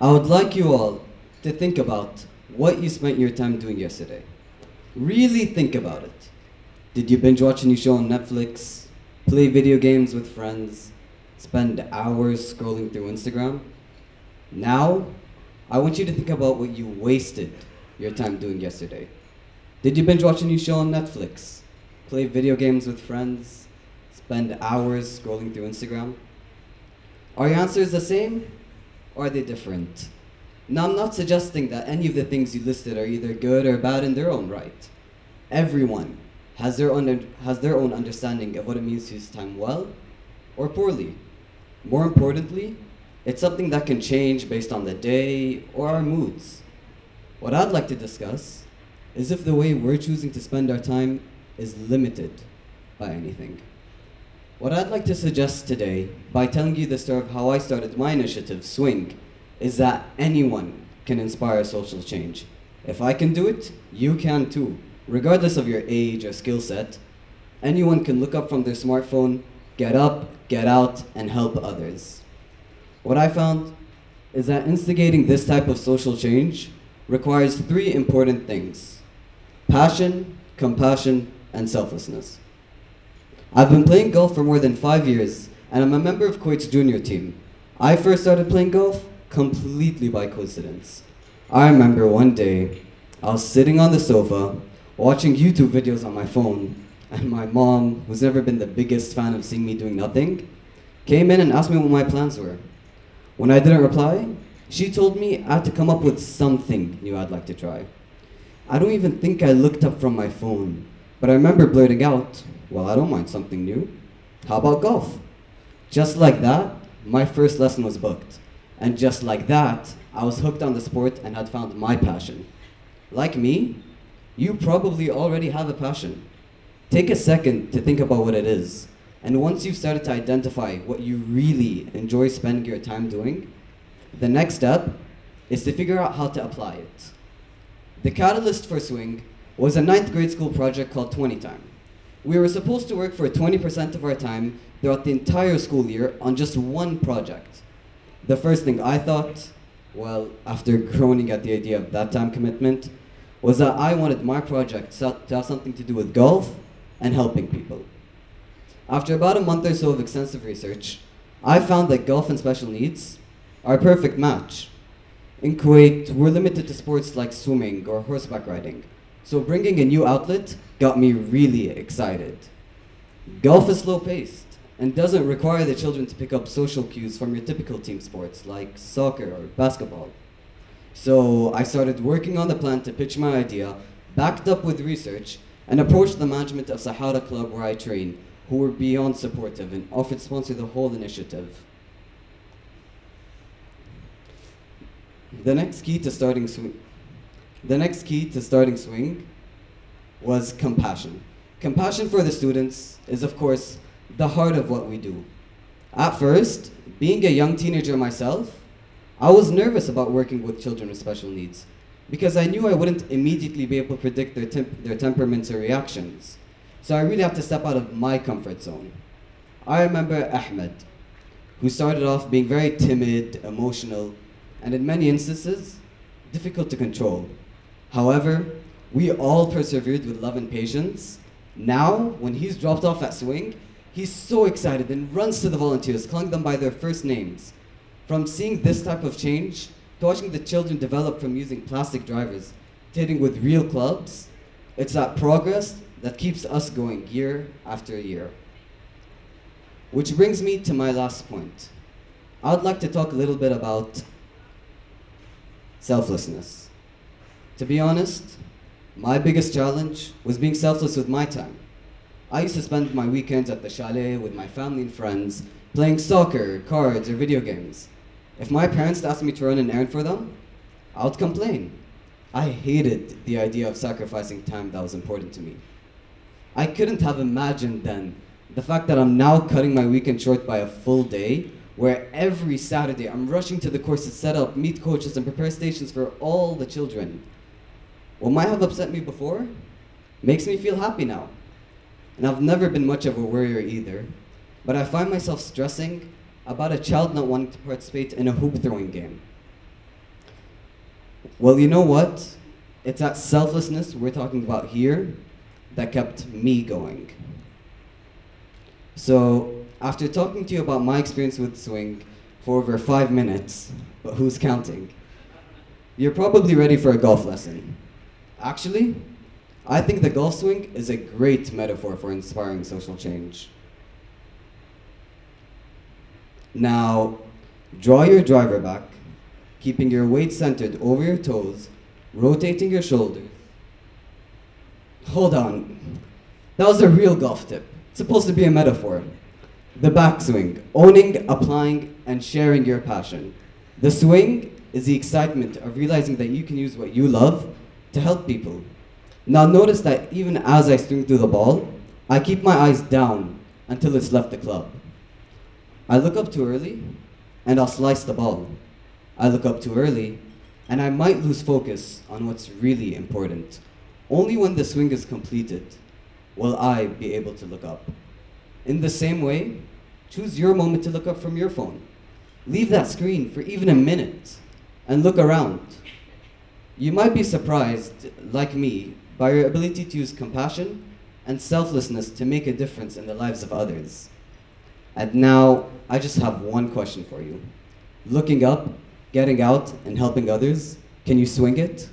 I would like you all to think about what you spent your time doing yesterday. Really think about it. Did you binge watch a new show on Netflix? Play video games with friends? Spend hours scrolling through Instagram? Now, I want you to think about what you wasted your time doing yesterday. Did you binge watch a new show on Netflix? Play video games with friends? Spend hours scrolling through Instagram? Are your answers the same, or are they different? Now, I'm not suggesting that any of the things you listed are either good or bad in their own right. Everyone has their own understanding of what it means to use time well or poorly. More importantly, it's something that can change based on the day or our moods. What I'd like to discuss is if the way we're choosing to spend our time is limited by anything. What I'd like to suggest today, by telling you the story of how I started my initiative, Swing, is that anyone can inspire social change. If I can do it, you can too. Regardless of your age or skill set, anyone can look up from their smartphone, get up, get out, and help others. What I found is that instigating this type of social change requires three important things: passion, compassion, and selflessness. I've been playing golf for more than 5 years, and I'm a member of Kuwait's junior team. I first started playing golf completely by coincidence. I remember one day, I was sitting on the sofa, watching YouTube videos on my phone, and my mom, who's never been the biggest fan of seeing me doing nothing, came in and asked me what my plans were. When I didn't reply, she told me I had to come up with something new I'd like to try. I don't even think I looked up from my phone, but I remember blurting out, well, I don't mind something new. How about golf? Just like that, my first lesson was booked. And just like that, I was hooked on the sport and had found my passion. Like me, you probably already have a passion. Take a second to think about what it is. And once you've started to identify what you really enjoy spending your time doing, the next step is to figure out how to apply it. The catalyst for Swing was a 9th grade school project called 20 Time. We were supposed to work for 20% of our time throughout the entire school year on just one project. The first thing I thought, well, after groaning at the idea of that time commitment, was that I wanted my project to have something to do with golf and helping people. After about a month or so of extensive research, I found that golf and special needs are a perfect match. In Kuwait, we're limited to sports like swimming or horseback riding, so bringing a new outlet got me really excited. Golf is slow-paced and doesn't require the children to pick up social cues from your typical team sports like soccer or basketball. So I started working on the plan to pitch my idea, backed up with research, and approached the management of Sahara Club where I train, who were beyond supportive and offered to sponsor the whole initiative. The next key to starting Swing was compassion. Compassion for the students is, of course, the heart of what we do. At first, being a young teenager myself, I was nervous about working with children with special needs because I knew I wouldn't immediately be able to predict their temperaments or reactions. So I really had to step out of my comfort zone. I remember Ahmed, who started off being very timid, emotional, and in many instances, difficult to control. However, we all persevered with love and patience. Now, when he's dropped off at Swing, he's so excited and runs to the volunteers, calling them by their first names. From seeing this type of change, to watching the children develop from using plastic drivers to hitting with real clubs, it's that progress that keeps us going year after year. Which brings me to my last point. I'd like to talk a little bit about selflessness. To be honest, my biggest challenge was being selfless with my time. I used to spend my weekends at the chalet with my family and friends, playing soccer, cards, or video games. If my parents asked me to run an errand for them, I would complain. I hated the idea of sacrificing time that was important to me. I couldn't have imagined then the fact that I'm now cutting my weekend short by a full day, where every Saturday I'm rushing to the course to set up, meet coaches, and prepare stations for all the children. What might have upset me before makes me feel happy now. And I've never been much of a worrier either, but I find myself stressing about a child not wanting to participate in a hoop throwing game. Well, you know what? It's that selflessness we're talking about here that kept me going. So, after talking to you about my experience with swing for over 5 minutes, but who's counting? You're probably ready for a golf lesson. Actually, I think the golf swing is a great metaphor for inspiring social change. Now, draw your driver back, keeping your weight centered over your toes, rotating your shoulders. Hold on. That was a real golf tip. It's supposed to be a metaphor. The backswing, owning, applying, and sharing your passion. The swing is the excitement of realizing that you can use what you love to help people. Now notice that even as I swing through the ball, I keep my eyes down until it's left the club. I look up too early, and I'll slice the ball. I look up too early, and I might lose focus on what's really important. Only when the swing is completed will I be able to look up. In the same way, choose your moment to look up from your phone. Leave that screen for even a minute and look around. You might be surprised, like me, by your ability to use compassion and selflessness to make a difference in the lives of others. And now, I just have one question for you. Looking up, getting out, and helping others, can you swing it?